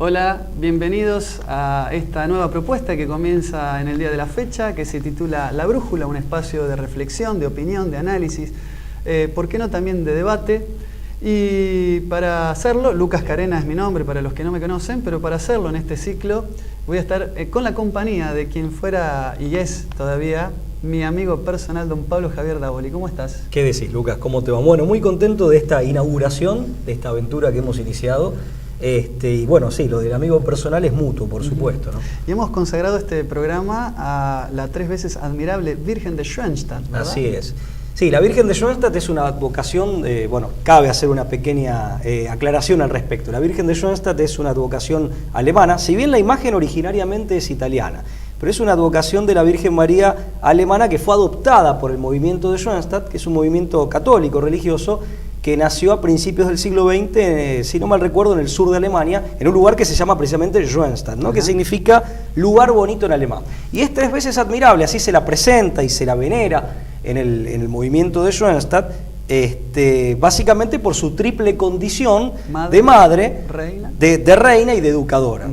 Hola, bienvenidos a esta nueva propuesta que comienza en el día de la fecha, que se titula La Brújula, un espacio de reflexión, de opinión, de análisis, ¿por qué no también de debate? Y para hacerlo, Lucas Carena es mi nombre para los que no me conocen, pero para hacerlo en este ciclo voy a estar con la compañía de quien fuera y es todavía mi amigo personal, don Pablo Javier Davoli. ¿Cómo estás? ¿Qué decís, Lucas? ¿Cómo te va? Bueno, muy contento de esta inauguración, de esta aventura que hemos iniciado. Y bueno, sí, lo del amigo personal es mutuo, por supuesto, ¿no? Y hemos consagrado este programa a la 3 veces admirable Virgen de Schoenstatt, ¿verdad? Así es. Sí, la Virgen de Schoenstatt es una advocación, bueno, cabe hacer una pequeña aclaración al respecto. La Virgen de Schoenstatt es una advocación alemana, si bien la imagen originariamente es italiana, pero es una advocación de la Virgen María alemana que fue adoptada por el movimiento de Schoenstatt, que es un movimiento católico, religioso, que nació a principios del siglo XX, si no mal recuerdo, en el sur de Alemania, en un lugar que se llama precisamente Schoenstatt, ¿no? Que significa lugar bonito en alemán. Y es 3 veces admirable, así se la presenta y se la venera en el movimiento de Schoenstatt, básicamente por su triple condición de madre, reina. De reina y de educadora.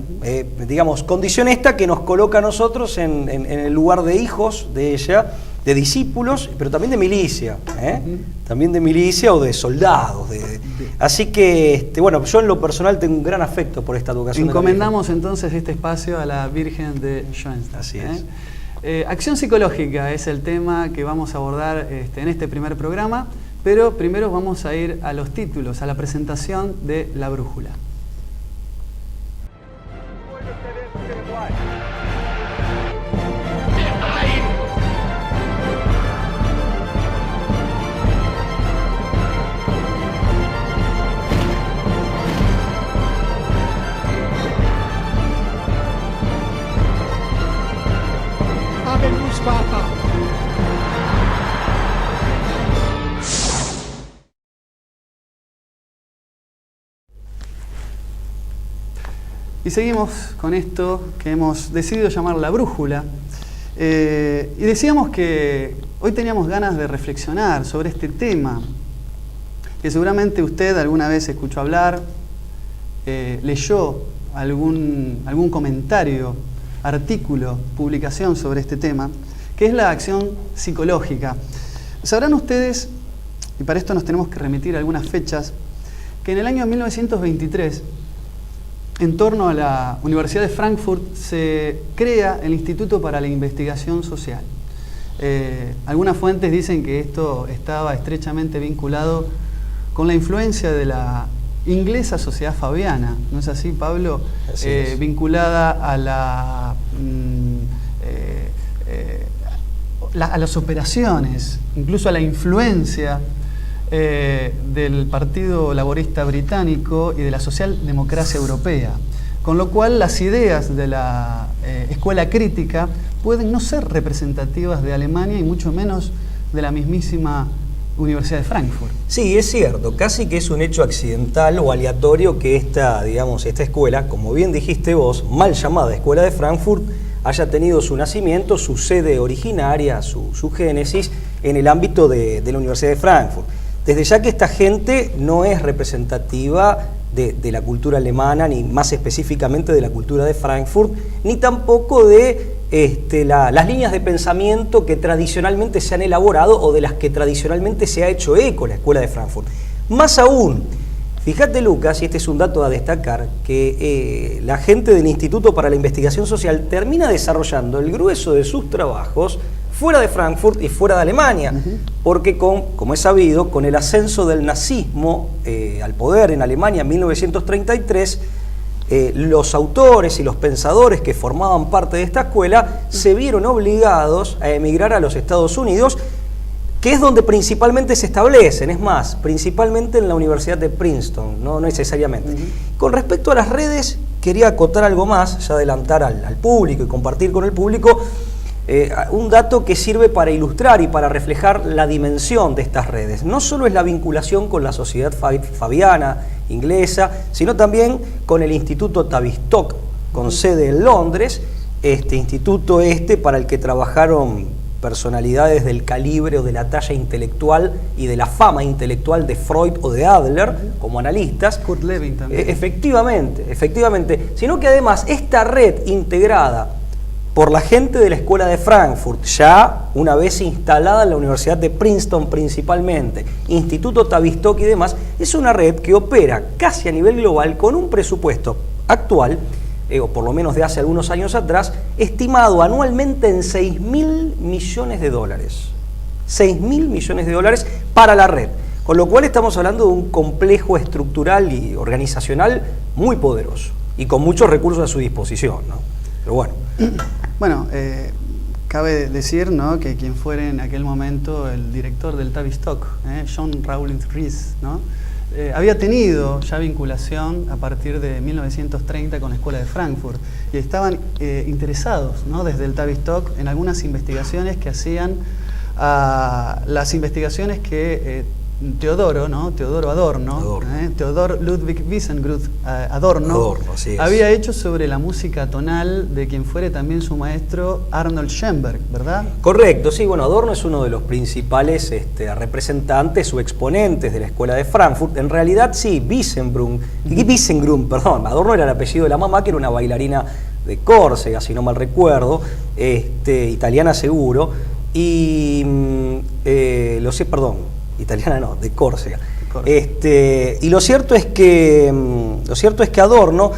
Digamos, condición esta que nos coloca a nosotros en el lugar de hijos de ella, de discípulos, pero también de milicia, también de milicia o de soldados. Así que, bueno, yo en lo personal tengo un gran afecto por esta educación. Encomendamos entonces este espacio a la Virgen de Schoenstatt. Así es. Acción psicológica es el tema que vamos a abordar en este primer programa, pero primero vamos a ir a los títulos, a la presentación de La Brújula. Y seguimos con esto que hemos decidido llamar La Brújula. Y decíamos que hoy teníamos ganas de reflexionar sobre este tema, que seguramente usted alguna vez escuchó hablar, leyó algún comentario, artículo, publicación sobre este tema, que es la acción psicológica. Sabrán ustedes, y para esto nos tenemos que remitir a algunas fechas, que en el año 1923, en torno a la Universidad de Frankfurt, se crea el Instituto para la Investigación Social. Algunas fuentes dicen que esto estaba estrechamente vinculado con la influencia de la inglesa Sociedad Fabiana, ¿no es así, Pablo? Así es. Vinculada a a las operaciones, incluso a la influencia del Partido Laborista Británico y de la socialdemocracia europea, con lo cual las ideas de la escuela crítica pueden no ser representativas de Alemania y mucho menos de la mismísima Universidad de Frankfurt. Sí, es cierto, casi que es un hecho accidental o aleatorio que esta escuela, como bien dijiste vos, mal llamada Escuela de Frankfurt, haya tenido su nacimiento, su sede originaria, su génesis en el ámbito de la Universidad de Frankfurt. Desde ya que esta gente no es representativa de la cultura alemana, ni más específicamente de la cultura de Frankfurt, ni tampoco de las líneas de pensamiento que tradicionalmente se han elaborado o de las que tradicionalmente se ha hecho eco la Escuela de Frankfurt. Más aún, fíjate, Lucas, y este es un dato a destacar, que la gente del Instituto para la Investigación Social termina desarrollando el grueso de sus trabajos fuera de Frankfurt y fuera de Alemania, porque como es sabido, con el ascenso del nazismo al poder en Alemania en 1933, los autores y los pensadores que formaban parte de esta escuela se vieron obligados a emigrar a los Estados Unidos, que es donde principalmente se establecen, es más, principalmente en la Universidad de Princeton, no necesariamente. Con respecto a las redes, quería acotar algo más, ya adelantar al público y compartir con el público un dato que sirve para ilustrar y para reflejar la dimensión de estas redes. No solo es la vinculación con la Sociedad Fabiana inglesa, sino también con el Instituto Tavistock, con sede en Londres, este instituto para el que trabajaron personalidades del calibre o de la talla intelectual y de la fama intelectual de Freud o de Adler como analistas. Kurt Lewin también. Efectivamente, sino que además esta red integrada por la gente de la Escuela de Frankfurt, ya una vez instalada en la Universidad de Princeton principalmente, Instituto Tavistock y demás, es una red que opera casi a nivel global con un presupuesto actual, o por lo menos de hace algunos años atrás, estimado anualmente en $6.000 millones. $6.000 millones para la red. Con lo cual estamos hablando de un complejo estructural y organizacional muy poderoso y con muchos recursos a su disposición, ¿no? Pero bueno. Bueno, cabe decir, ¿no?, que quien fuera en aquel momento el director del Tavistock, John Rawlins Rees, ¿no?, había tenido ya vinculación a partir de 1930 con la Escuela de Frankfurt y estaban interesados, ¿no?, desde el Tavistock en algunas investigaciones que hacían, las investigaciones que Teodoro Adorno. Theodor Ludwig Wiesengrund Adorno había hecho sobre la música tonal de quien fuere también su maestro Arnold Schoenberg, ¿verdad? Correcto, sí, bueno, Adorno es uno de los principales representantes o exponentes de la Escuela de Frankfurt. En realidad sí, Wiesengrund, Adorno era el apellido de la mamá, que era una bailarina de Córcega, si no mal recuerdo, italiana seguro, y italiana no, de Córcega. Y lo cierto es que Adorno,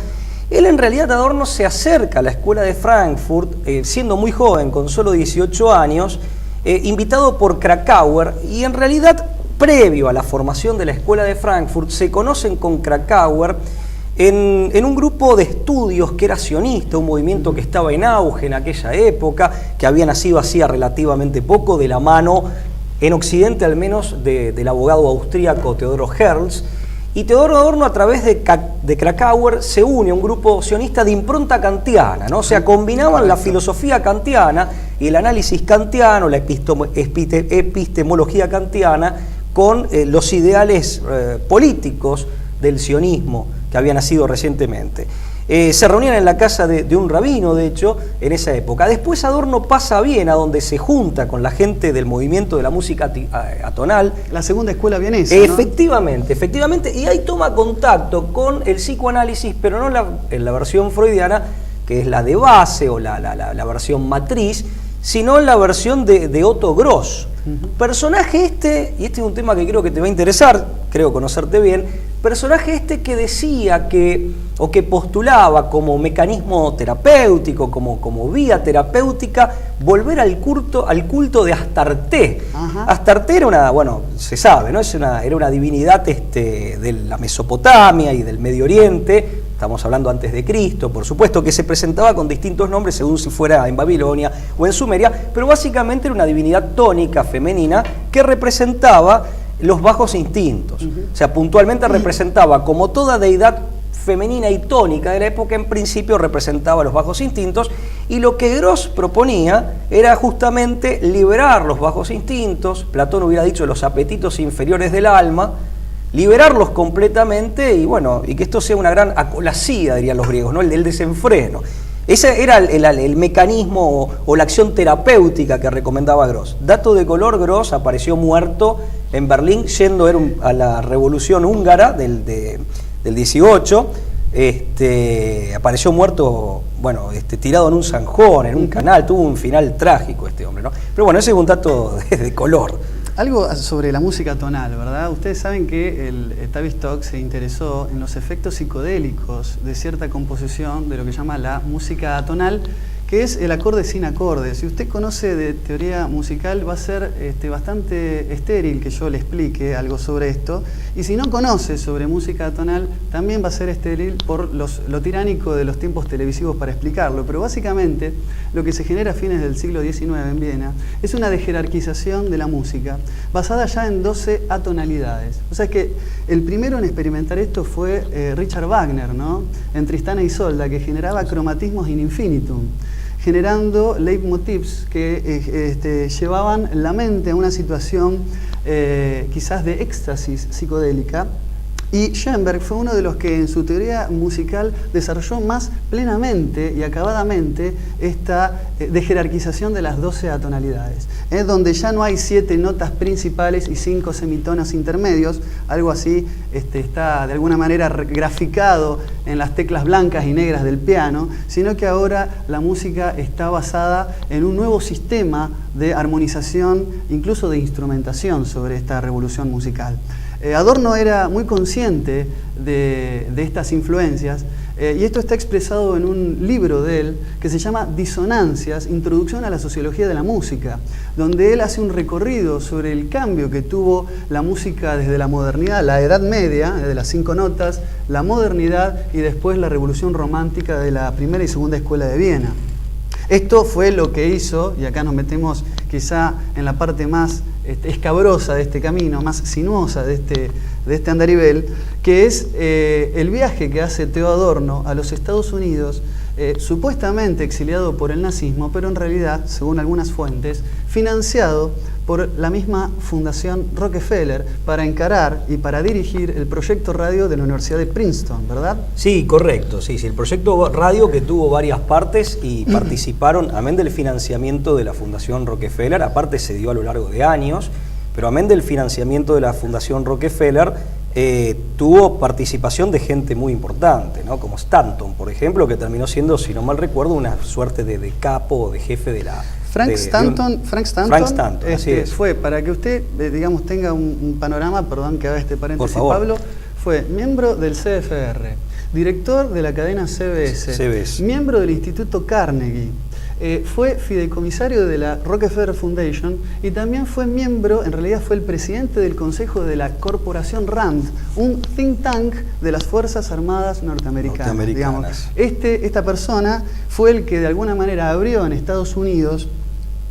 Adorno se acerca a la Escuela de Frankfurt, siendo muy joven, con solo 18 años, invitado por Krakauer, y en realidad, previo a la formación de la Escuela de Frankfurt, se conocen con Krakauer en un grupo de estudios que era sionista, un movimiento que estaba en auge en aquella época, que había nacido hacía relativamente poco, de la mano, en Occidente al menos, del abogado austríaco Teodoro Herzl. Y Teodoro Adorno, a través de Krakauer, se une a un grupo sionista de impronta kantiana, ¿no? O sea, combinaban la filosofía kantiana y el análisis kantiano, la epistemología kantiana, con los ideales políticos del sionismo que había nacido recientemente. Se reunían en la casa de un rabino, de hecho, en esa época. Después Adorno pasa a Viena, donde se junta con la gente del movimiento de la música atonal. La segunda escuela vienesa, ¿no? Efectivamente, y ahí toma contacto con el psicoanálisis, pero no en la versión freudiana, que es la de base o la versión matriz, sino en la versión de Otto Gross. Personaje y este es un tema que creo que te va a interesar, creo conocerte bien, personaje que decía que postulaba como mecanismo terapéutico, como vía terapéutica, volver al culto de Astarté. Astarté era se sabe, ¿no? Era una divinidad de la Mesopotamia y del Medio Oriente. Estamos hablando antes de Cristo, por supuesto, que se presentaba con distintos nombres según si fuera en Babilonia o en Sumeria, pero básicamente era una divinidad tónica femenina que representaba los bajos instintos. O sea, puntualmente representaba, como toda deidad femenina y tónica de la época, en principio representaba los bajos instintos, y lo que Gross proponía era justamente liberar los bajos instintos, Platón hubiera dicho los apetitos inferiores del alma, liberarlos completamente y que esto sea una gran acolacía, dirían los griegos, ¿no? El desenfreno. Ese era el mecanismo o la acción terapéutica que recomendaba Gross. Dato de color, Gross apareció muerto en Berlín yendo a la revolución húngara del 18. Apareció muerto, tirado en un zanjón, en un canal. Tuvo un final trágico este hombre, ¿no? Pero bueno, ese es un dato de color. Algo sobre la música tonal, ¿verdad? Ustedes saben que el Tavistock se interesó en los efectos psicodélicos de cierta composición de lo que llama la música atonal, que es el acorde sin acorde. Si usted conoce de teoría musical, va a ser bastante estéril que yo le explique algo sobre esto. Y si no conoce sobre música atonal, también va a ser estéril por lo tiránico de los tiempos televisivos para explicarlo. Pero básicamente, lo que se genera a fines del siglo XIX en Viena es una dejerarquización de la música basada ya en 12 atonalidades. O sea que el primero en experimentar esto fue Richard Wagner, ¿no? En Tristana y Isolda, que generaba cromatismos in infinitum, generando leitmotivs que llevaban la mente a una situación quizás de éxtasis psicodélica, Y Schoenberg fue uno de los que en su teoría musical desarrolló más plenamente y acabadamente esta de jerarquización de las 12 atonalidades, donde ya no hay 7 notas principales y 5 semitonos intermedios, algo así está de alguna manera graficado en las teclas blancas y negras del piano, sino que ahora la música está basada en un nuevo sistema de armonización, incluso de instrumentación sobre esta revolución musical. Adorno era muy consciente de estas influencias y esto está expresado en un libro de él que se llama Disonancias, Introducción a la Sociología de la Música, donde él hace un recorrido sobre el cambio que tuvo la música desde la modernidad, la Edad Media, desde las 5 notas, la modernidad y después la Revolución Romántica de la primera y segunda escuela de Viena. Esto fue lo que hizo, y acá nos metemos quizá en la parte más escabrosa de este camino, más sinuosa de este andarivel, que es el viaje que hace Theo Adorno a los Estados Unidos, supuestamente exiliado por el nazismo, pero en realidad, según algunas fuentes, financiado por la misma Fundación Rockefeller para encarar y para dirigir el proyecto radio de la Universidad de Princeton, ¿verdad? Sí, correcto, sí, el proyecto radio que tuvo varias partes y participaron, amén del financiamiento de la Fundación Rockefeller, aparte se dio a lo largo de años, pero amén del financiamiento de la Fundación Rockefeller, tuvo participación de gente muy importante, ¿no? Como Stanton, por ejemplo, que terminó siendo, si no mal recuerdo, una suerte de capo o de jefe de la... Frank Stanton, así es. Fue, para que usted, digamos, tenga un panorama, perdón que haga este paréntesis, Pablo, fue miembro del CFR, director de la cadena CBS, miembro del Instituto Carnegie, fue fideicomisario de la Rockefeller Foundation y también fue miembro, en realidad fue el presidente del consejo de la Corporación RAND, un think tank de las Fuerzas Armadas norteamericanas. Digamos. Esta persona fue el que de alguna manera abrió en Estados Unidos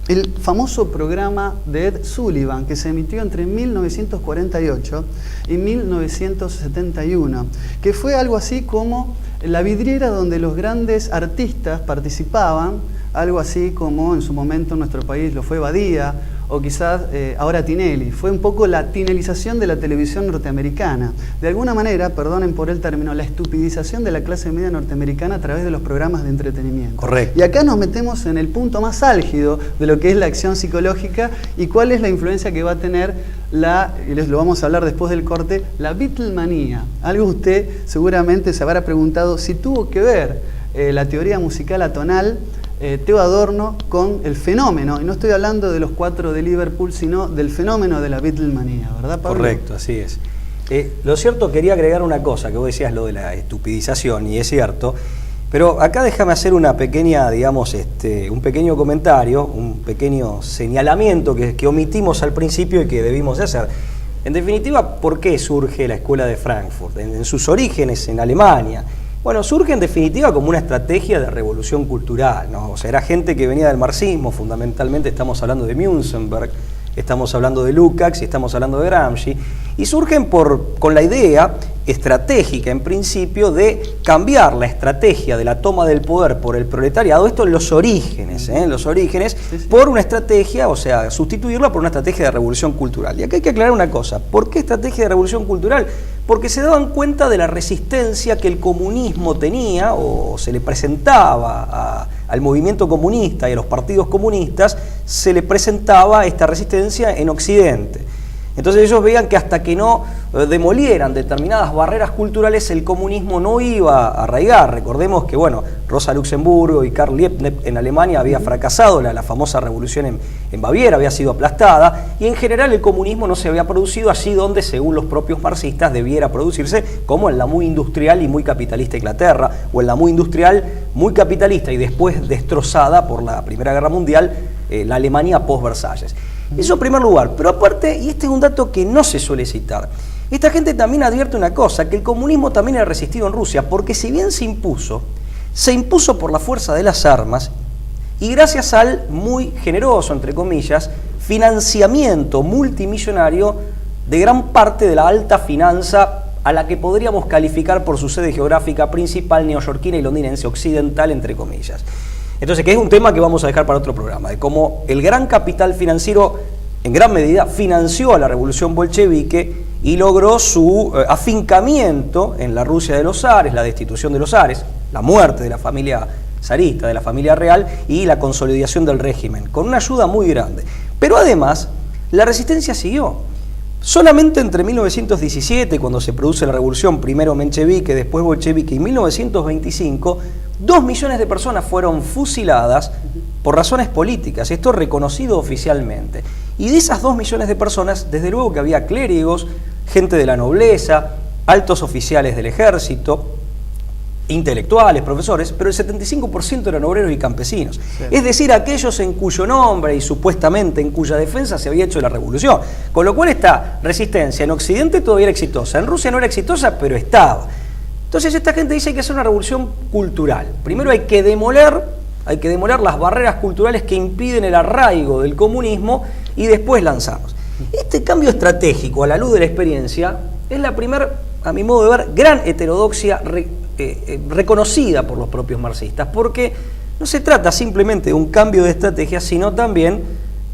el famoso programa de Ed Sullivan, que se emitió entre 1948 y 1971, que fue algo así como la vidriera donde los grandes artistas participaban, algo así como en su momento en nuestro país lo fue Badía, o quizás ahora Tinelli. Fue un poco la tinelización de la televisión norteamericana. De alguna manera, perdonen por el término, la estupidización de la clase media norteamericana a través de los programas de entretenimiento. Correcto. Y acá nos metemos en el punto más álgido de lo que es la acción psicológica y cuál es la influencia que va a tener y les lo vamos a hablar después del corte, la Beatlemanía. Algo usted seguramente se habrá preguntado si tuvo que ver la teoría musical atonal Theo Adorno con el fenómeno, y no estoy hablando de los 4 de Liverpool, sino del fenómeno de la Beatlemanía, ¿verdad, Pablo? Correcto, así es. Lo cierto, quería agregar una cosa, que vos decías lo de la estupidización, y es cierto, pero acá déjame hacer una pequeña, digamos, un pequeño comentario, un pequeño señalamiento que omitimos al principio y que debimos de hacer. En definitiva, ¿por qué surge la Escuela de Frankfurt? En sus orígenes en Alemania. Bueno, surge en definitiva como una estrategia de revolución cultural, ¿no? O sea, era gente que venía del marxismo, fundamentalmente estamos hablando de Münzenberg, estamos hablando de Lukács y estamos hablando de Gramsci, y surgen con la idea estratégica, en principio, de cambiar la estrategia de la toma del poder por el proletariado, esto en los orígenes, por una estrategia, o sea, sustituirla por una estrategia de revolución cultural. Y acá hay que aclarar una cosa, ¿por qué estrategia de revolución cultural? Porque se daban cuenta de la resistencia que el comunismo tenía, o se le presentaba al movimiento comunista y a los partidos comunistas, se le presentaba esta resistencia en Occidente. Entonces ellos veían que hasta que no demolieran determinadas barreras culturales, el comunismo no iba a arraigar. Recordemos que, bueno, Rosa Luxemburgo y Karl Liebknecht en Alemania había fracasado, la famosa revolución en Baviera había sido aplastada, y en general el comunismo no se había producido allí donde, según los propios marxistas, debiera producirse, como en la muy industrial y muy capitalista Inglaterra, o en la muy industrial, muy capitalista y después destrozada por la Primera Guerra Mundial, la Alemania post-Versalles. Eso en primer lugar, pero aparte, y este es un dato que no se suele citar, esta gente también advierte una cosa, que el comunismo también era resistido en Rusia, porque si bien se impuso por la fuerza de las armas y gracias al muy generoso, entre comillas, financiamiento multimillonario de gran parte de la alta finanza a la que podríamos calificar por su sede geográfica principal neoyorquina y londinense occidental, entre comillas. Entonces, que es un tema que vamos a dejar para otro programa, de cómo el gran capital financiero, en gran medida, financió a la revolución bolchevique y logró su afincamiento en la Rusia de los zares, la destitución de los zares, la muerte de la familia zarista, de la familia real y la consolidación del régimen, con una ayuda muy grande. Pero además, la resistencia siguió. Solamente entre 1917, cuando se produce la revolución, primero menchevique, después bolchevique, y 1925, 2 millones de personas fueron fusiladas por razones políticas, esto reconocido oficialmente. Y de esas 2 millones de personas, desde luego que había clérigos, gente de la nobleza, altos oficiales del ejército, intelectuales, profesores, pero el 75% eran obreros y campesinos. Sí. Es decir, aquellos en cuyo nombre y supuestamente en cuya defensa se había hecho la revolución. Con lo cual esta resistencia en Occidente todavía era exitosa. En Rusia no era exitosa, pero estaba. Entonces esta gente dice que hay que hacer una revolución cultural. Primero hay que demoler las barreras culturales que impiden el arraigo del comunismo y después lanzarnos. Este cambio estratégico a la luz de la experiencia es la primera, a mi modo de ver, gran heterodoxia reconocida por los propios marxistas, porque no se trata simplemente de un cambio de estrategia, sino también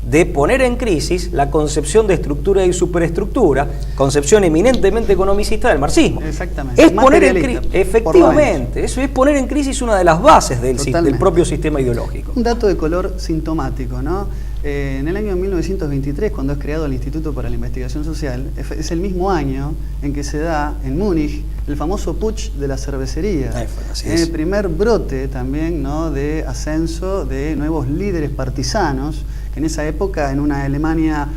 de poner en crisis la concepción de estructura y superestructura, concepción eminentemente economicista del marxismo. Exactamente. Es poner en crisis, efectivamente, eso es poner en crisis una de las bases del propio sistema ideológico. Un dato de color sintomático, ¿no? En el año 1923, cuando es creado el Instituto para la Investigación Social, es el mismo año en que se da en Múnich el famoso putsch de la cervecería. El primer brote también, ¿no?, de ascenso de nuevos líderes partisanos, que en esa época, en una Alemania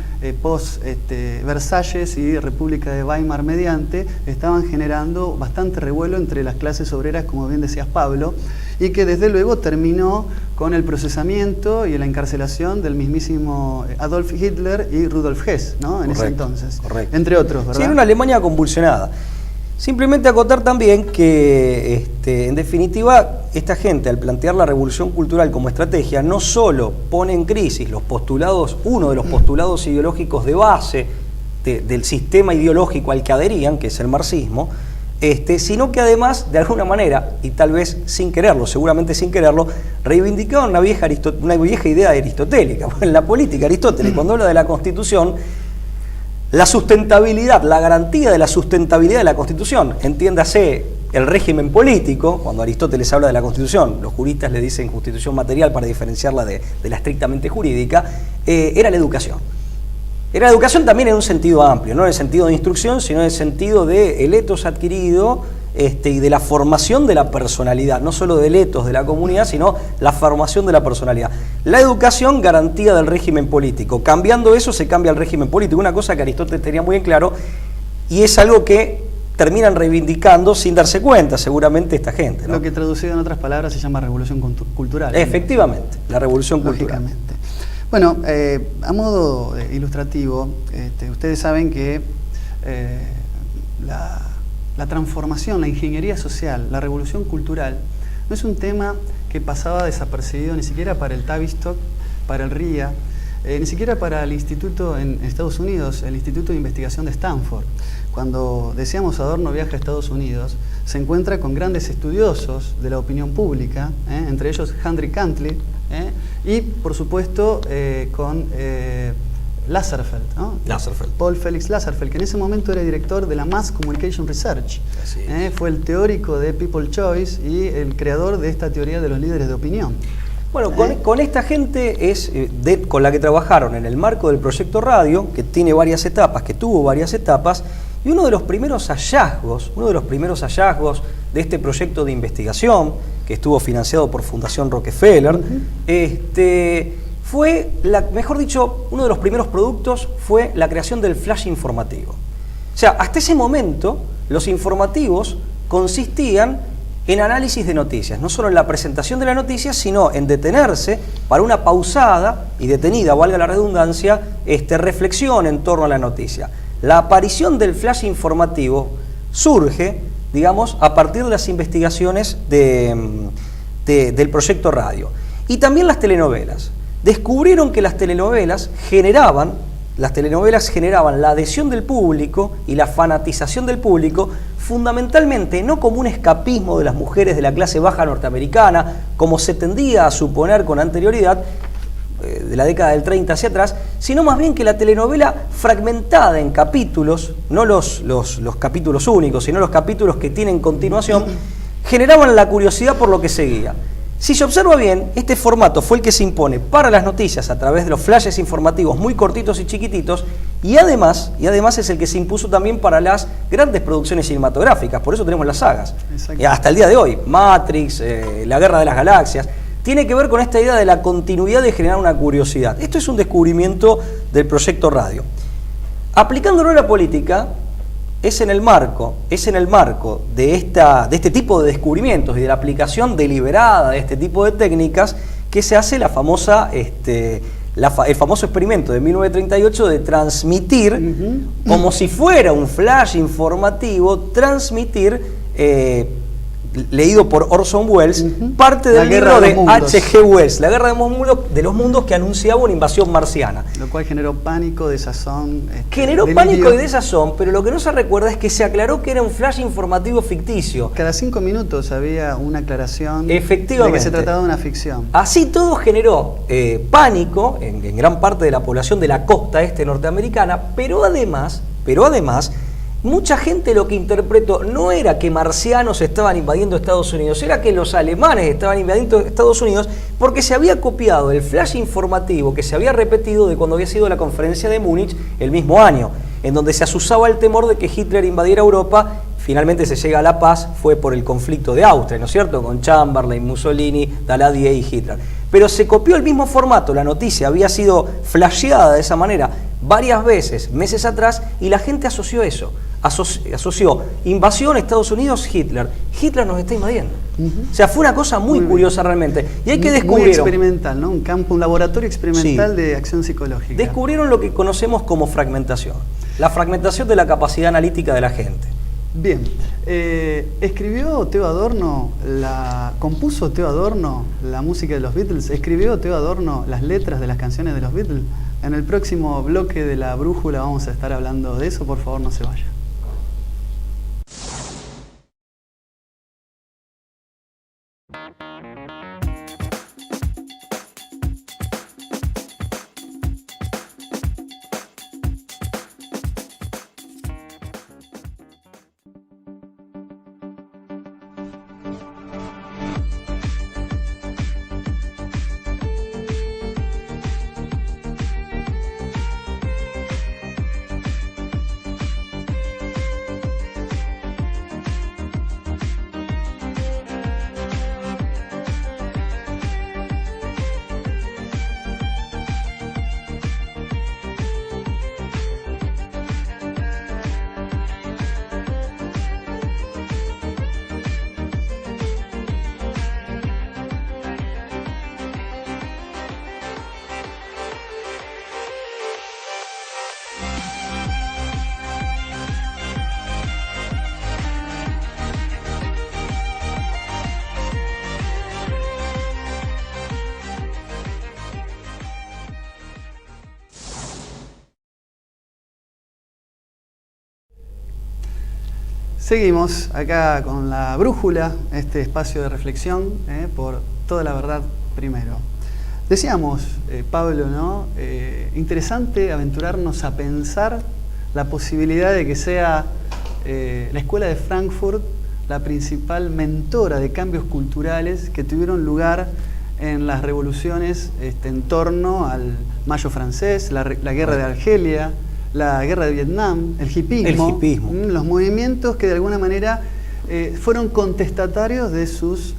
post-Versalles y República de Weimar mediante, estaban generando bastante revuelo entre las clases obreras, como bien decías, Pablo, y que desde luego terminó con el procesamiento y la encarcelación del mismísimo Adolf Hitler y Rudolf Hess, ¿no?, en ese entonces. Correcto. Entre otros, ¿verdad? Sí, era una Alemania convulsionada. Simplemente acotar también que, en definitiva, esta gente, al plantear la revolución cultural como estrategia, no solo pone en crisis los postulados, uno de los postulados ideológicos de base del sistema ideológico al que adherían, que es el marxismo, sino que además, de alguna manera, y tal vez sin quererlo, seguramente sin quererlo, reivindicaban una vieja idea aristotélica. En la política, Aristóteles, cuando habla de la Constitución, la sustentabilidad, la garantía de la sustentabilidad de la Constitución, entiéndase el régimen político, cuando Aristóteles habla de la Constitución, los juristas le dicen Constitución material para diferenciarla de la estrictamente jurídica, era la educación. Era la educación también en un sentido amplio, no en el sentido de instrucción, sino en el sentido del etos adquirido y de la formación de la personalidad, no solo del etos de la comunidad, sino la formación de la personalidad. La educación, garantía del régimen político. Cambiando eso, se cambia el régimen político. Una cosa que Aristóteles tenía muy en claro, y es algo que terminan reivindicando sin darse cuenta, seguramente, esta gente, ¿no? Lo que traducido en otras palabras se llama revolución cultural. Efectivamente, la revolución cultural. Bueno, a modo ilustrativo, ustedes saben que la transformación, la ingeniería social, la revolución cultural, no es un tema que pasaba desapercibido ni siquiera para el Tavistock, para el RIA, ni siquiera para el instituto en Estados Unidos, el Instituto de Investigación de Stanford. Cuando decíamos Adorno viaja a Estados Unidos, se encuentra con grandes estudiosos de la opinión pública, entre ellos Henry Cantley, y por supuesto con Lasserfeld, ¿no? Lasserfeld. Paul Felix Lasserfeld, que en ese momento era director de la Mass Communication Research. Fue el teórico de People Choice y el creador de esta teoría de los líderes de opinión. Bueno, con esta gente con la que trabajaron en el marco del proyecto Radio, que tiene varias etapas, que tuvo varias etapas, y uno de los primeros hallazgos de este proyecto de investigación, que estuvo financiado por Fundación Rockefeller, fue, mejor dicho, uno de los primeros productos fue la creación del flash informativo. O sea, hasta ese momento los informativos consistían en análisis de noticias, no solo en la presentación de la noticia, sino en detenerse para una pausada y detenida, valga la redundancia, reflexión en torno a la noticia. La aparición del flash informativo surge, digamos, a partir de las investigaciones del proyecto Radio. Y también las telenovelas. Descubrieron que las telenovelas generaban la adhesión del público y la fanatización del público, fundamentalmente no como un escapismo de las mujeres de la clase baja norteamericana, como se tendía a suponer con anterioridad, de la década del 30 hacia atrás, sino más bien que la telenovela fragmentada en capítulos, no los capítulos únicos, sino los capítulos que tienen continuación, generaban la curiosidad por lo que seguía. Si se observa bien, este formato fue el que se impone para las noticias a través de los flashes informativos muy cortitos y chiquititos, y además es el que se impuso también para las grandes producciones cinematográficas. Por eso tenemos las sagas. Hasta el día de hoy, Matrix, La Guerra de las Galaxias, tiene que ver con esta idea de la continuidad de generar una curiosidad. Esto es un descubrimiento del proyecto radio. Aplicándolo a la política, es en el marco de este tipo de descubrimientos y de la aplicación deliberada de este tipo de técnicas que se hace el famoso experimento de 1938 de transmitir, como si fuera un flash informativo, transmitir, leído por Orson Welles, parte del libro de H.G. Wells, La Guerra de los Mundos, que anunciaba una invasión marciana. Lo cual generó pánico, desazón. Generó pánico y desazón, pero lo que no se recuerda es que se aclaró que era un flash informativo ficticio. Cada 5 minutos había una aclaración efectivamente, de que se trataba de una ficción. Así todo generó pánico en gran parte de la población de la costa este norteamericana, pero además, mucha gente lo que interpretó no era que marcianos estaban invadiendo Estados Unidos, era que los alemanes estaban invadiendo Estados Unidos, porque se había copiado el flash informativo que se había repetido de cuando había sido la conferencia de Múnich el mismo año, en donde se asusaba el temor de que Hitler invadiera Europa. Finalmente se llega a la paz, fue por el conflicto de Austria, ¿no es cierto?, con Chamberlain, Mussolini, Daladier y Hitler. Pero se copió el mismo formato, la noticia había sido flasheada de esa manera varias veces, meses atrás, y la gente asoció eso. Asoció invasión Estados Unidos, Hitler nos está invadiendo. O sea, fue una cosa muy curiosa realmente. Y hay que descubrir. Muy experimental, ¿no? Un laboratorio experimental de acción psicológica. Descubrieron lo que conocemos como fragmentación. La fragmentación de la capacidad analítica de la gente. Bien. ¿Escribió Theo Adorno, compuso Theo Adorno la música de los Beatles? ¿Escribió Theo Adorno las letras de las canciones de los Beatles? En el próximo bloque de La Brújula vamos a estar hablando de eso. Por favor, no se vaya. Seguimos acá con La Brújula, este espacio de reflexión por toda la verdad primero. Decíamos, Pablo, ¿no? Interesante aventurarnos a pensar la posibilidad de que sea la Escuela de Frankfurt la principal mentora de cambios culturales que tuvieron lugar en las revoluciones en torno al Mayo francés, la guerra de Argelia, la guerra de Vietnam, el hipismo. Los movimientos que de alguna manera fueron contestatarios de sus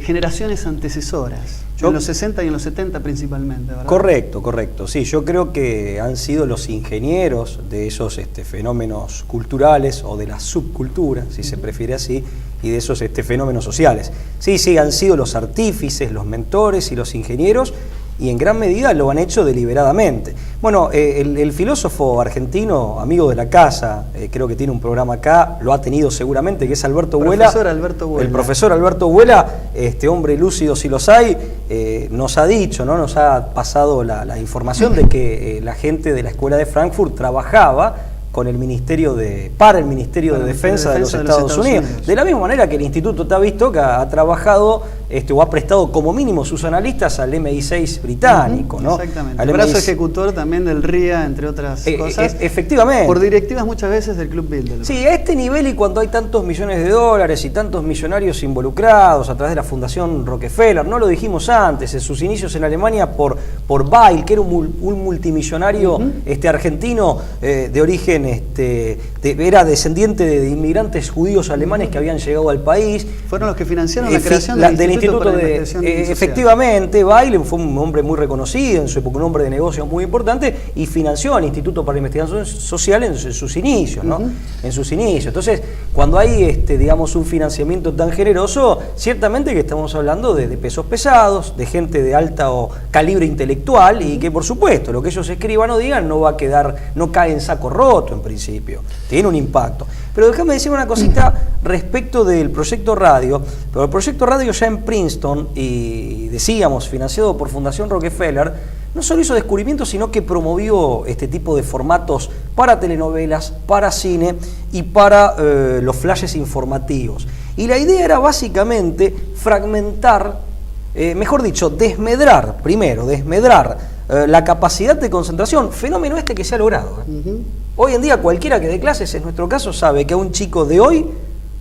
generaciones antecesoras, en los 60 y en los 70 principalmente, ¿verdad? Correcto. Sí, yo creo que han sido los ingenieros de esos fenómenos culturales o de la subcultura, si se prefiere así, y de esos fenómenos sociales. Sí, han sido los artífices, los mentores y los ingenieros, y en gran medida lo han hecho deliberadamente. Bueno, el filósofo argentino, amigo de la casa, creo que tiene un programa acá, lo ha tenido seguramente, que es Alberto Huela. El profesor Alberto Huela, hombre lúcido si los hay, nos ha dicho, ¿no? Nos ha pasado la información de que la gente de la Escuela de Frankfurt trabajaba para el Ministerio de Defensa de los Estados Unidos. De la misma manera que el Instituto Tavistock ha trabajado o ha prestado como mínimo sus analistas al MI6 británico, ¿no? Exactamente. Al El brazo MI6 ejecutor también del RIA, entre otras cosas. Efectivamente. Por directivas muchas veces del Club Bilderberg. Sí, a este nivel y cuando hay tantos millones de dólares y tantos millonarios involucrados a través de la Fundación Rockefeller, no lo dijimos antes, en sus inicios en Alemania por Weil, que era un multimillonario argentino de origen, era descendiente de inmigrantes judíos alemanes que habían llegado al país. Fueron los que financiaron la creación del Instituto para la Investigación Social. Efectivamente, Weil fue un hombre muy reconocido en su época, un hombre de negocios muy importante, y financió al Instituto para la Investigación Social en sus inicios, ¿no? En sus inicios. Entonces, cuando hay digamos, un financiamiento tan generoso, ciertamente que estamos hablando de pesos pesados, de gente de alto calibre intelectual, y que por supuesto lo que ellos escriban o digan no cae en saco roto en principio, tiene un impacto. Pero déjame decir una cosita respecto del proyecto radio. Pero el proyecto radio ya en Princeton, y decíamos, financiado por Fundación Rockefeller, no solo hizo descubrimientos, sino que promovió este tipo de formatos para telenovelas, para cine y para los flashes informativos. Y la idea era básicamente fragmentar, mejor dicho, desmedrar la capacidad de concentración, fenómeno que se ha logrado. Hoy en día cualquiera que dé clases, en nuestro caso, sabe que a un chico de hoy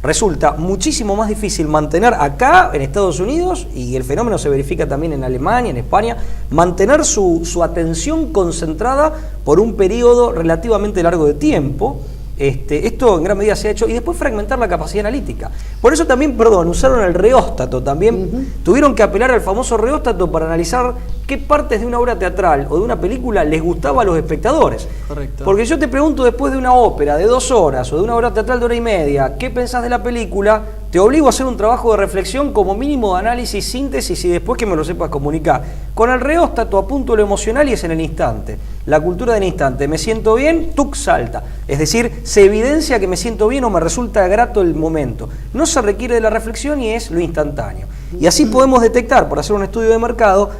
resulta muchísimo más difícil mantener acá, en Estados Unidos, y el fenómeno se verifica también en Alemania, en España, mantener su atención concentrada por un periodo relativamente largo de tiempo. Esto en gran medida se ha hecho, y después fragmentar la capacidad analítica. Por eso también, usaron el reóstato también. Tuvieron que apelar al famoso reóstato para analizar qué partes de una obra teatral o de una película les gustaba a los espectadores. Correcto. Porque yo te pregunto, después de una ópera de 2 horas o de una obra teatral de 1h30, ¿qué pensás de la película? Te obligo a hacer un trabajo de reflexión, como mínimo de análisis, síntesis, y después que me lo sepas comunicar. Con el reóstato apunto lo emocional y es en el instante. La cultura del instante. Me siento bien, tuc, salta. Es decir, se evidencia que me siento bien o me resulta grato el momento. No se requiere de la reflexión y es lo instantáneo. Y así podemos detectar, por hacer un estudio de mercado,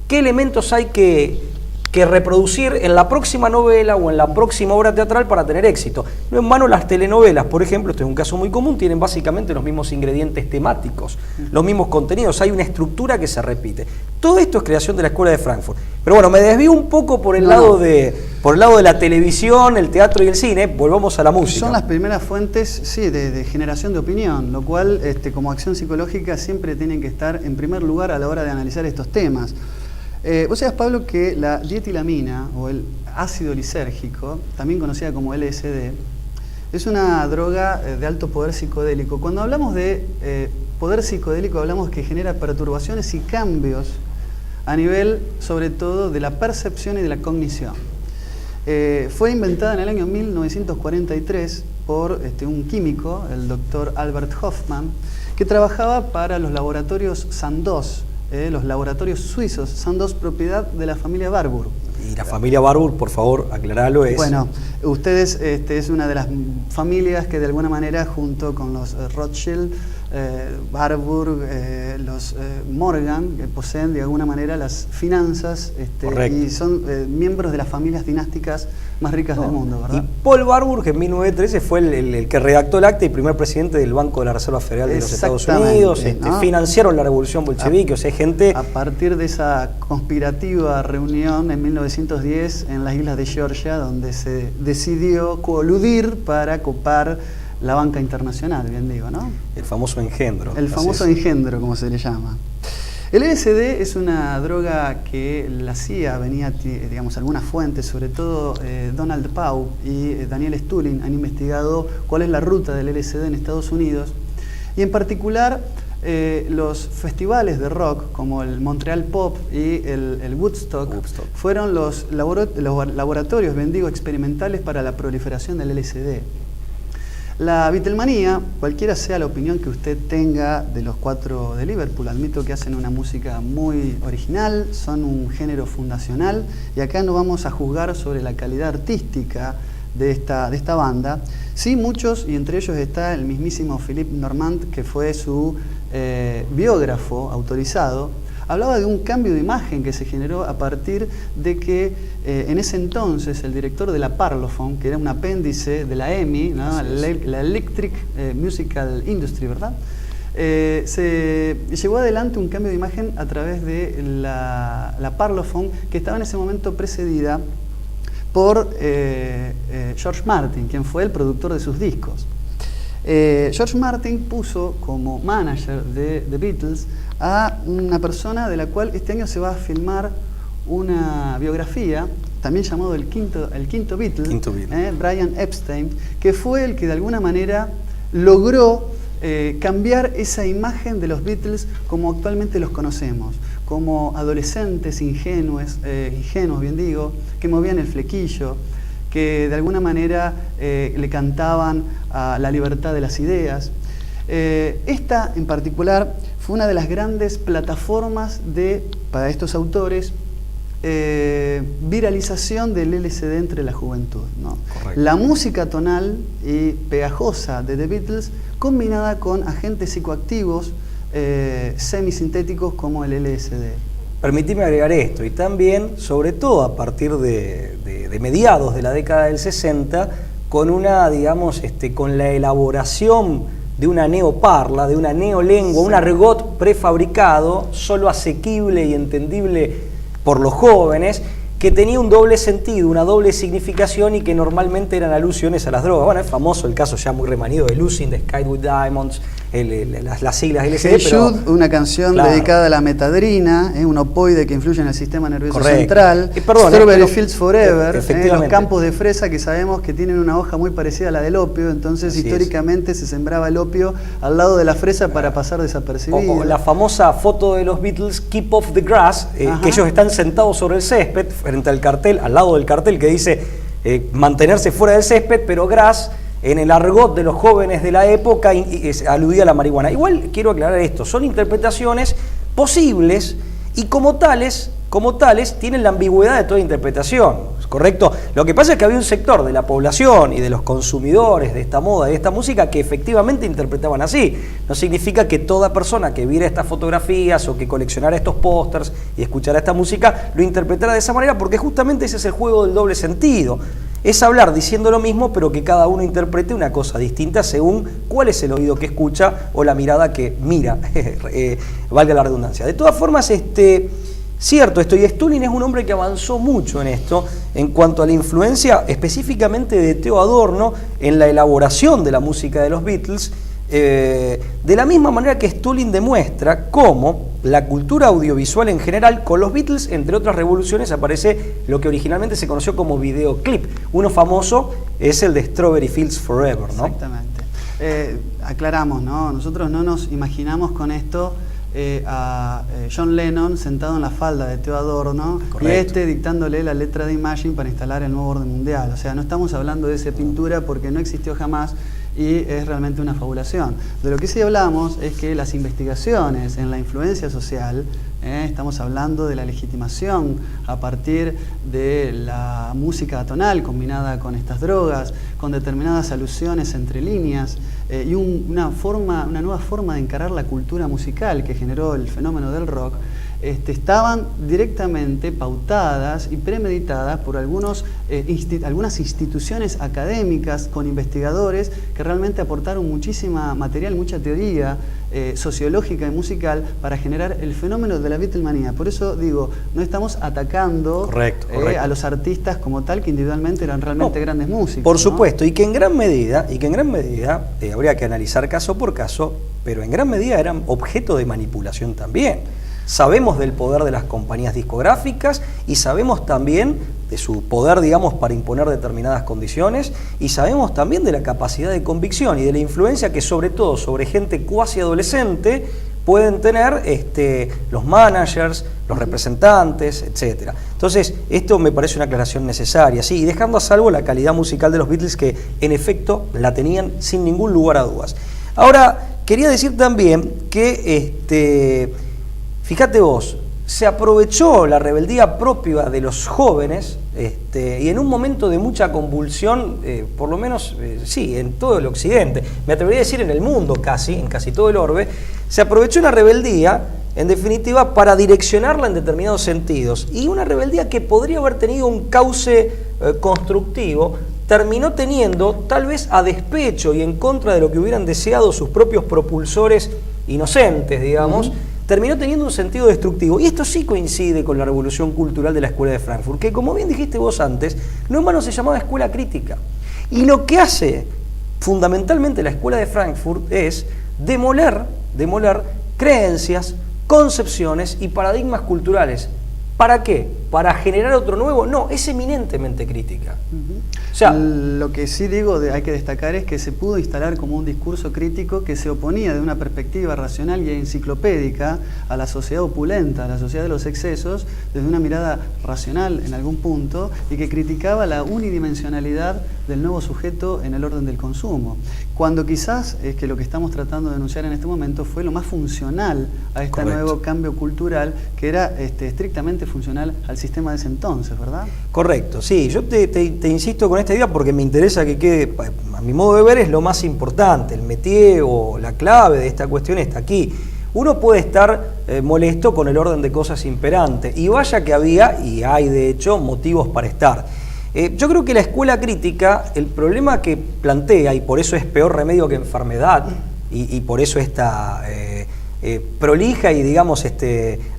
qué elementos hay que reproducir en la próxima novela o en la próxima obra teatral para tener éxito. No en vano las telenovelas, por ejemplo, este es un caso muy común, tienen básicamente los mismos ingredientes temáticos, los mismos contenidos, hay una estructura que se repite. Todo esto es creación de la Escuela de Frankfurt. Pero bueno, me desvío un poco por el lado de la televisión, el teatro y el cine. Volvamos a la música. Son las primeras fuentes, sí, de generación de opinión, lo cual, como acción psicológica, siempre tienen que estar en primer lugar a la hora de analizar estos temas. Vos sabés, Pablo, que la dietilamina o el ácido lisérgico, también conocida como LSD, es una droga de alto poder psicodélico. Cuando hablamos de poder psicodélico, hablamos que genera perturbaciones y cambios a nivel, sobre todo, de la percepción y de la cognición. Fue inventada en el año 1943 por un químico, el doctor Albert Hofmann, que trabajaba para los laboratorios Sandoz, los laboratorios suizos, Sandoz, propiedad de la familia Warburg. Y la familia Warburg, por favor, aclaralo, es... Bueno, ustedes es una de las familias que de alguna manera, junto con los Rothschild, Warburg, los Morgan, que poseen de alguna manera las finanzas, y son miembros de las familias dinásticas más ricas del mundo, ¿verdad? Y Paul Warburg en 1913 fue el que redactó el acta y primer presidente del Banco de la Reserva Federal de los Estados Unidos. ¿No? Financiaron la revolución bolchevique, o sea, gente... A partir de esa conspirativa reunión en 1910 en las islas de Georgia, donde se decidió coludir para copar la banca internacional, bien digo, ¿no? El famoso engendro. El famoso engendro, como se le llama. El LSD es una droga que la CIA venía, digamos, algunas fuentes, sobre todo Donald Pau y Daniel Stulin, han investigado cuál es la ruta del LSD en Estados Unidos, y en particular los festivales de rock como el Montreal Pop y el Woodstock fueron los laboratorios, bien digo, experimentales para la proliferación del LSD. La Beatlemanía, cualquiera sea la opinión que usted tenga de los 4 de Liverpool, admito que hacen una música muy original, son un género fundacional, y acá no vamos a juzgar sobre la calidad artística de esta banda. Sí, muchos, y entre ellos está el mismísimo Philippe Normand, que fue su biógrafo autorizado, hablaba de un cambio de imagen que se generó a partir de que en ese entonces el director de la Parlophone, que era un apéndice de la EMI, ¿no? La Electric Musical Industry, ¿verdad? se llevó adelante un cambio de imagen a través de la Parlophone, que estaba en ese momento precedida por George Martin, quien fue el productor de sus discos. George Martin puso como manager de The Beatles a una persona de la cual este año se va a filmar una biografía, también llamado el quinto Beatle, Brian Epstein, que fue el que de alguna manera logró cambiar esa imagen de los Beatles como actualmente los conocemos, como adolescentes ingenuos, bien digo, que movían el flequillo, que de alguna manera le cantaban a la libertad de las ideas. Esta en particular fue una de las grandes plataformas para estos autores, viralización del LSD entre la juventud, ¿no? La música tonal y pegajosa de The Beatles combinada con agentes psicoactivos semisintéticos como el LSD. Permitime agregar esto, y también, sobre todo a partir de mediados de la década del 60, con con la elaboración de una neoparla, de una neolengua, un argot prefabricado, solo asequible y entendible por los jóvenes, que tenía un doble sentido, una doble significación y que normalmente eran alusiones a las drogas. Bueno, es famoso el caso ya muy remanido de Lucy in the Sky with Diamonds, las siglas LSD. Hey Jude, una canción dedicada a la metadrina, un opoide que influye en el sistema nervioso central. Strawberry Fields Forever, los campos de fresa que sabemos que tienen una hoja muy parecida a la del opio, entonces históricamente se sembraba el opio al lado de la fresa para pasar desapercibido. O la famosa foto de los Beatles, Keep Off the Grass, que ellos están sentados sobre el césped, frente al cartel, al lado del cartel que dice mantenerse fuera del césped, pero grass, en el argot de los jóvenes de la época, aludía a la marihuana. Igual quiero aclarar esto, son interpretaciones posibles y como tales tienen la ambigüedad de toda interpretación, ¿correcto? Lo que pasa es que había un sector de la población y de los consumidores de esta moda y de esta música que efectivamente interpretaban así. No significa que toda persona que viera estas fotografías o que coleccionara estos pósters y escuchara esta música lo interpretara de esa manera, porque justamente ese es el juego del doble sentido. Es hablar diciendo lo mismo, pero que cada uno interprete una cosa distinta según cuál es el oído que escucha o la mirada que mira, valga la redundancia. De todas formas, cierto esto, y Stulin es un hombre que avanzó mucho en esto, en cuanto a la influencia específicamente de Theo Adorno en la elaboración de la música de los Beatles, de la misma manera que Stulin demuestra cómo la cultura audiovisual en general, con los Beatles, entre otras revoluciones, aparece lo que originalmente se conoció como videoclip. Uno famoso es el de Strawberry Fields Forever, ¿no? Exactamente. Aclaramos, ¿no? Nosotros no nos imaginamos con esto a John Lennon sentado en la falda de Theo Adorno y dictándole la letra de Imagine para instalar el nuevo orden mundial. O sea, no estamos hablando de esa pintura porque no existió jamás y es realmente una fabulación. De lo que sí hablamos es que las investigaciones en la influencia social, estamos hablando de la legitimación a partir de la música atonal combinada con estas drogas, con determinadas alusiones entre líneas y una nueva forma de encarar la cultura musical que generó el fenómeno del rock, estaban directamente pautadas y premeditadas por algunas instituciones académicas con investigadores que realmente aportaron muchísima material, mucha teoría sociológica y musical para generar el fenómeno de la Beatlemanía. Por eso digo, no estamos atacando a los artistas como tal, que individualmente eran realmente grandes músicos. Por supuesto, y que en gran medida habría que analizar caso por caso, pero en gran medida eran objeto de manipulación también. Sabemos del poder de las compañías discográficas y sabemos también de su poder, digamos, para imponer determinadas condiciones, y sabemos también de la capacidad de convicción y de la influencia que sobre todo sobre gente cuasi adolescente pueden tener los managers, los representantes, etc. Entonces, esto me parece una aclaración necesaria, sí, y dejando a salvo la calidad musical de los Beatles, que en efecto la tenían sin ningún lugar a dudas. Ahora, quería decir también que fíjate vos, se aprovechó la rebeldía propia de los jóvenes y en un momento de mucha convulsión, por lo menos, en todo el occidente, me atrevería a decir en el mundo en casi todo el orbe, se aprovechó una rebeldía, en definitiva, para direccionarla en determinados sentidos. Y una rebeldía que podría haber tenido un cauce constructivo, terminó teniendo, tal vez a despecho y en contra de lo que hubieran deseado sus propios propulsores inocentes, digamos, terminó teniendo un sentido destructivo. Y esto sí coincide con la revolución cultural de la Escuela de Frankfurt, que como bien dijiste vos antes, no en vano se llamaba escuela crítica. Y lo que hace fundamentalmente la Escuela de Frankfurt es demoler creencias, concepciones y paradigmas culturales. ¿Para qué? ¿Para generar otro nuevo? No, es eminentemente crítica. O sea, lo que sí digo, hay que destacar, es que se pudo instalar como un discurso crítico que se oponía de una perspectiva racional y enciclopédica a la sociedad opulenta, a la sociedad de los excesos, desde una mirada racional en algún punto, y que criticaba la unidimensionalidad del nuevo sujeto en el orden del consumo. Cuando quizás es que lo que estamos tratando de denunciar en este momento fue lo más funcional a este nuevo cambio cultural, que era estrictamente funcional al sistema de ese entonces, ¿verdad? Correcto, sí. Yo te insisto con esta idea porque me interesa que quede, a mi modo de ver, es lo más importante. El métier o la clave de esta cuestión está aquí. Uno puede estar molesto con el orden de cosas imperante, y vaya que había, y hay de hecho, motivos para estar. Yo creo que la escuela crítica, el problema que plantea, y por eso es peor remedio que enfermedad, y por eso esta prolija y digamos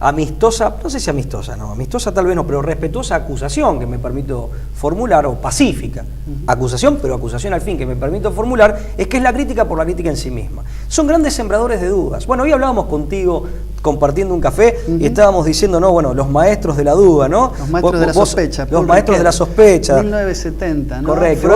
amistosa, no sé si amistosa, no, amistosa tal vez no, pero respetuosa acusación que me permito formular, o pacífica acusación, pero acusación al fin que me permito formular, es que es la crítica por la crítica en sí misma. Son grandes sembradores de dudas. Bueno, hoy hablábamos contigo compartiendo un café y estábamos diciendo, no, bueno, los maestros de la duda, ¿no? Los maestros de la sospecha. Los maestros de la sospecha. 1970, ¿no? Correcto.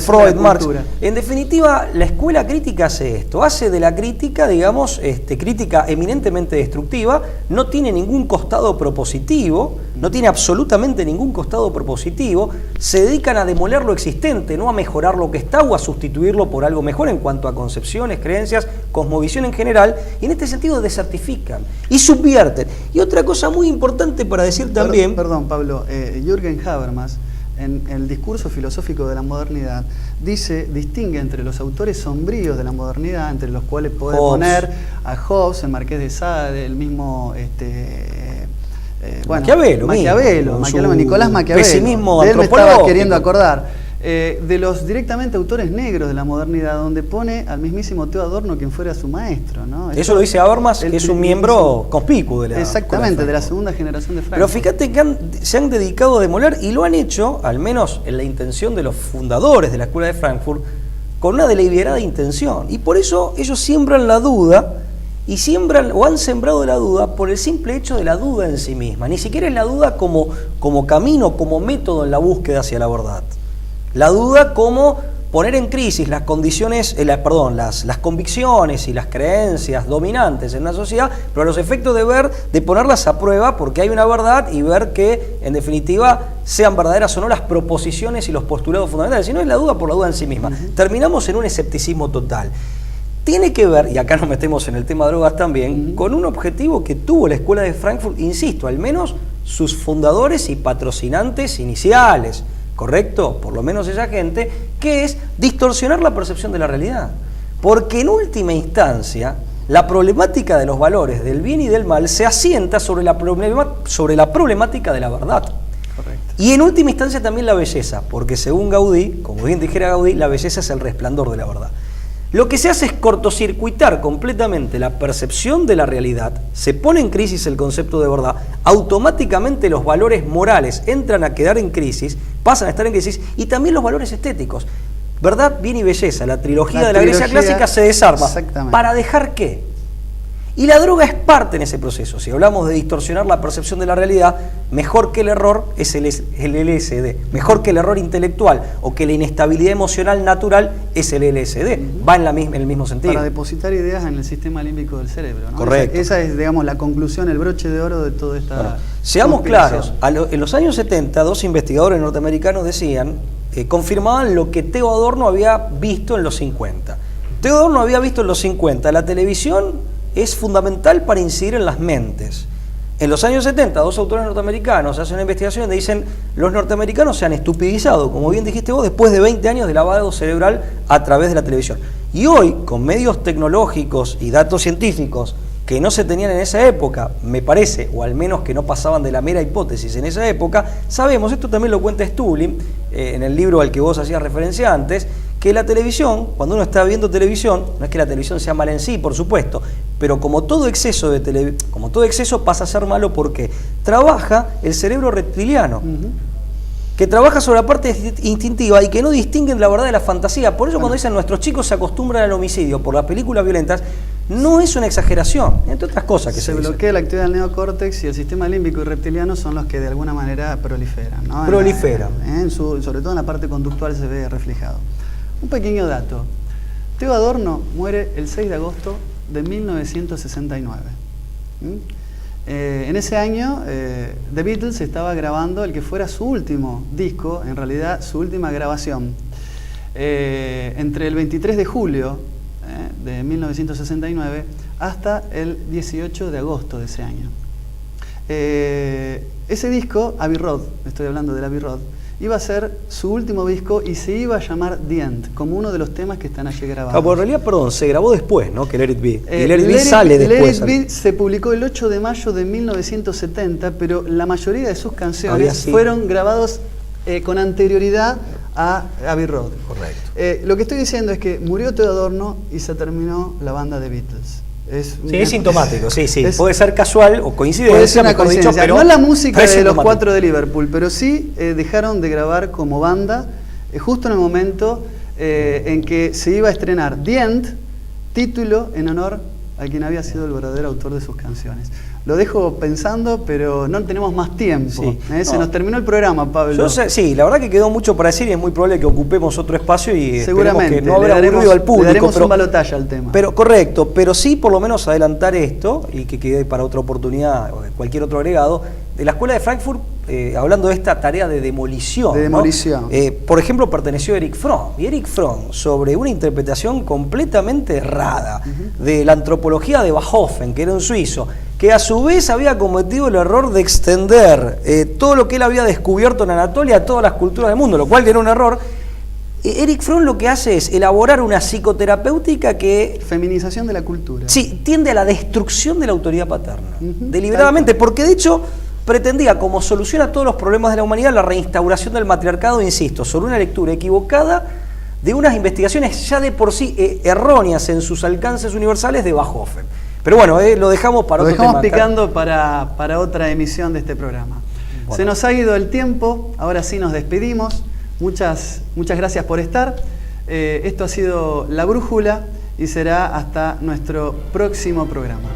Freud, Marx. En definitiva, la escuela crítica hace esto, hace de la crítica, digamos, crítica eminentemente destructiva, no tiene ningún costado propositivo, no tiene absolutamente ningún costado propositivo, se dedican a demoler lo existente, no a mejorar lo que está o a sustituirlo por algo mejor en cuanto a concepciones, creencias, cosmovisión en general, y en este sentido desertifican y subvierten. Y otra cosa muy importante para decir también... Perdón, Pablo, Jürgen Habermas, en el discurso filosófico de la modernidad, distingue entre los autores sombríos de la modernidad, entre los cuales puede poner a Hobbes, el Marqués de Sade, el mismo... Maquiavelo, Nicolás Maquiavelo. Pesimismo de él me estaba queriendo acordar. De los directamente autores negros de la modernidad, donde pone al mismísimo Theo Adorno, quien fuera su maestro, ¿no? Eso lo dice Habermas, que es un miembro conspicuo de la... Exactamente, de la segunda generación de Frankfurt. Pero fíjate que se han dedicado a demoler, y lo han hecho, al menos en la intención de los fundadores de la Escuela de Frankfurt, con una deliberada intención. Y por eso ellos siembran la duda, y siembran o han sembrado la duda por el simple hecho de la duda en sí misma. Ni siquiera es la duda como camino, como método en la búsqueda hacia la verdad. La duda como poner en crisis las condiciones, las convicciones y las creencias dominantes en una sociedad, pero a los efectos de ponerlas a prueba porque hay una verdad y ver que, en definitiva, sean verdaderas o no las proposiciones y los postulados fundamentales. Si no es la duda por la duda en sí misma. Terminamos en un escepticismo total. Tiene que ver, y acá nos metemos en el tema de drogas también, con un objetivo que tuvo la Escuela de Frankfurt, insisto, al menos sus fundadores y patrocinantes iniciales, ¿correcto? Por lo menos esa gente, que es distorsionar la percepción de la realidad. Porque en última instancia, la problemática de los valores del bien y del mal se asienta sobre la problemática de la verdad. Correcto. Y en última instancia también la belleza, porque según Gaudí, como bien dijera Gaudí, la belleza es el resplandor de la verdad. Lo que se hace es cortocircuitar completamente la percepción de la realidad, se pone en crisis el concepto de verdad, automáticamente los valores morales entran a quedar en crisis, pasan a estar en crisis, y también los valores estéticos. Verdad, bien y belleza, la trilogía de la Grecia clásica se desarma. ¿Para dejar qué? Y la droga es parte en ese proceso. Si hablamos de distorsionar la percepción de la realidad, mejor que el error es el LSD. Mejor que el error intelectual o que la inestabilidad emocional natural es el LSD. Va en el mismo sentido. Para depositar ideas en el sistema límbico del cerebro, ¿no? Correcto. Esa es, digamos, la conclusión, el broche de oro de toda esta... Bueno, seamos claros, en los años 70, dos investigadores norteamericanos decían, confirmaban lo que Theo Adorno había visto en los 50. Theo Adorno había visto en los 50, la televisión es fundamental para incidir en las mentes. En los años 70, dos autores norteamericanos hacen una investigación donde dicen los norteamericanos se han estupidizado, como bien dijiste vos, después de 20 años de lavado cerebral a través de la televisión. Y hoy, con medios tecnológicos y datos científicos que no se tenían en esa época, me parece, o al menos que no pasaban de la mera hipótesis en esa época, sabemos, esto también lo cuenta Stulin, en el libro al que vos hacías referencia antes, que la televisión, cuando uno está viendo televisión, no es que la televisión sea mala en sí, por supuesto, pero como todo exceso pasa a ser malo porque trabaja el cerebro reptiliano, que trabaja sobre la parte instintiva y que no distinguen la verdad de la fantasía. Por eso cuando dicen nuestros chicos se acostumbran al homicidio por las películas violentas, no es una exexageración, entre otras cosas que se bloquea la actividad del neocórtex y el sistema límbico y reptiliano son los que de alguna manera proliferan, ¿no? Proliferan. Sobre todo en la parte conductual se ve reflejado. Un pequeño dato. Theo Adorno muere el 6 de agosto de 1969. En ese año, The Beatles estaba grabando el que fuera su último disco, en realidad su última grabación. Entre el 23 de julio de 1969 hasta el 18 de agosto de ese año. Ese disco, Abbey Road, estoy hablando del Abbey Road, iba a ser su último disco y se iba a llamar The End, como uno de los temas que están allí grabados. En realidad, perdón, se grabó después, ¿no? Que Let It Be. Y Let It Be sale después. Let It Be se publicó el 8 de mayo de 1970, pero la mayoría de sus canciones fueron grabados con anterioridad a Abbey Road. Correcto. Lo que estoy diciendo es que murió Theo Adorno y se terminó la banda de Beatles. Es sintomático, sí. Puede ser casual o coincidencia, puede ser una coincidencia. Dicho, pero no es la música de los Cuatro de Liverpool, pero sí dejaron de grabar como banda justo en el momento en que se iba a estrenar The End, título en honor a quien había sido el verdadero autor de sus canciones. Lo dejo pensando, pero no tenemos más tiempo. Se nos terminó el programa, Pablo. Sí, la verdad que quedó mucho para decir y es muy probable que ocupemos otro espacio y seguramente que no habrá aburrido al público. Le daremos un balotaje al tema. Pero correcto, pero sí por lo menos adelantar esto y que quede para otra oportunidad o cualquier otro agregado de la Escuela de Frankfurt, hablando de esta tarea de demolición. ¿no? Por ejemplo, perteneció a Erich Fromm. Y Erich Fromm, sobre una interpretación completamente errada de la antropología de Bachofen, que era un suizo, que a su vez había cometido el error de extender todo lo que él había descubierto en Anatolia a todas las culturas del mundo, lo cual era un error. Erich Fromm lo que hace es elaborar una psicoterapéutica que... Feminización de la cultura. Sí, tiende a la destrucción de la autoridad paterna, deliberadamente, porque de hecho pretendía como solución a todos los problemas de la humanidad la reinstauración del matriarcado, insisto, sobre una lectura equivocada de unas investigaciones ya de por sí erróneas en sus alcances universales de Bachofen. Pero bueno, lo dejamos para otro tema. Lo dejamos picando para otra emisión de este programa. Bueno. Se nos ha ido el tiempo, ahora sí nos despedimos. Muchas gracias por estar. Esto ha sido La Brújula y será hasta nuestro próximo programa.